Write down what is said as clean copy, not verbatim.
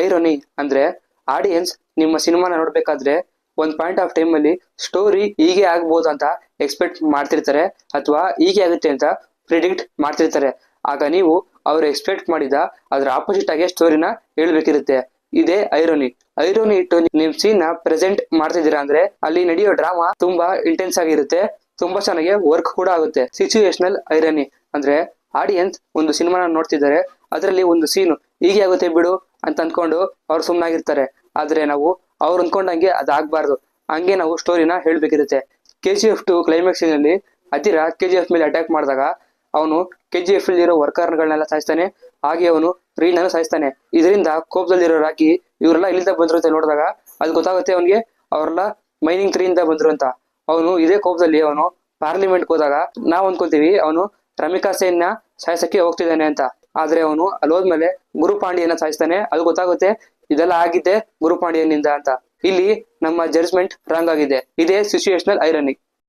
ಐರೋನಿ ಅಂದ್ರೆ ಆಡಿಯನ್ಸ್ ನಿಮ್ಮ ಸಿನಿಮಾನ ನೋಡ್ಬೇಕಾದ್ರೆ ಒಂದ್ ಪಾಯಿಂಟ್ ಆಫ್ ಟೈಮ್ ಅಲ್ಲಿ ಸ್ಟೋರಿ ಹೀಗೆ ಆಗ್ಬೋದು ಅಂತ ಎಕ್ಸ್ಪೆಕ್ಟ್ ಮಾಡ್ತಿರ್ತಾರೆ ಅಥವಾ ಹೀಗೆ ಆಗುತ್ತೆ ಅಂತ ಪ್ರಿಡಿಕ್ಟ್ ಮಾಡ್ತಿರ್ತಾರೆ. ಆಗ ನೀವು ಅವ್ರು ಎಕ್ಸ್ಪೆಕ್ಟ್ ಮಾಡಿದ ಅದ್ರ ಆಪೋಸಿಟ್ ಆಗಿ ಸ್ಟೋರಿನ ಹೇಳ್ಬೇಕಿರುತ್ತೆ. ಇದೇ ಐರೋನಿ. ಐರೋನಿ ಇಟ್ಟು ನೀವು ಸೀನ್ ನ ಪ್ರೆಸೆಂಟ್ ಮಾಡ್ತಿದ್ದೀರಾ ಅಂದ್ರೆ ಅಲ್ಲಿ ನಡೆಯೋ ಡ್ರಾಮಾ ತುಂಬಾ ಇಂಟೆನ್ಸ್ ಆಗಿರುತ್ತೆ, ತುಂಬಾ ಚೆನ್ನಾಗಿ ವರ್ಕ್ ಕೂಡ ಆಗುತ್ತೆ. ಸಿಚುಯೇಷನಲ್ ಐರನಿ ಅಂದ್ರೆ ಆಡಿಯನ್ಸ್ ಒಂದು ಸಿನಿಮಾನ ನೋಡ್ತಿದ್ದಾರೆ, ಅದರಲ್ಲಿ ಒಂದು ಸೀನು ಹೀಗೆ ಆಗುತ್ತೆ ಬಿಡು ಅಂತ ಅಂದ್ಕೊಂಡು ಅವ್ರು ಸುಮ್ಮನಾಗಿರ್ತಾರೆ. ಆದ್ರೆ ನಾವು ಅವ್ರು ಅಂದ್ಕೊಂಡಂಗೆ ಅದಾಗಬಾರ್ದು, ಹಂಗೆ ನಾವು ಸ್ಟೋರಿನ ಹೇಳ್ಬೇಕಿರುತ್ತೆ. KGF2 ಕ್ಲೈಮ್ಯಾಕ್ಸ್ ಅಲ್ಲಿ ಅದಿರ KGF ಮೇಲೆ ಅಟ್ಯಾಕ್ ಮಾಡಿದಾಗ ಅವನು KGF ಇರೋ ವರ್ಕರ್ಗಳನ್ನೆಲ್ಲ ಸಾಯಿಸ್ತಾನೆ, ಹಾಗೆ ಅವನು ರೀನನ್ನು ಸಾಯಿಸ್ತಾನೆ. ಇದರಿಂದ ಕೋಪದಲ್ಲಿರೋ ರಾಕಿ ಇವರೆಲ್ಲ ಇಲ್ಲಿಂದ ಬಂದ್ರು ಅಂತ ನೋಡಿದಾಗ ಅದು ಗೊತ್ತಾಗುತ್ತೆ ಅವನಿಗೆ ಅವರೆಲ್ಲ ಮೈನಿಂಗ್ 3 ಇಂದ ಬಂದ್ರು ಅಂತ. ಅವನು ಇದೇ ಕೋಪದಲ್ಲಿ ಅವನು ಪಾರ್ಲಿಮೆಂಟ್ ಹೋದಾಗ ನಾವ್ ಅನ್ಕೊಂತೀವಿ ಅವನು ರಮಿಕಾ ಸೇನ್ ನ ಸಾಯಿಸಕ್ಕೆ ಹೋಗ್ತಿದ್ದಾನೆ ಅಂತ. ಆದ್ರೆ ಅವನು ಅಲ್ಲಿ ಹೋದ್ಮೇಲೆ ಗುರುಪಾಂಡಿಯನ್ನ ಸಾಯಿಸ್ತಾನೆ. ಅದು ಗೊತ್ತಾಗುತ್ತೆ ಇದೆಲ್ಲ ಆಗಿದ್ದೆ ಗುರುಪಾಂಡಿಯನ್ನಿಂದ ಅಂತ. ಇಲ್ಲಿ ನಮ್ಮ ಜಡ್ಜ್ಮೆಂಟ್ ರಾಂಗ್ ಆಗಿದೆ. ಇದೇ ಸಿಚುಯೇಷನಲ್ ಐರನಿ.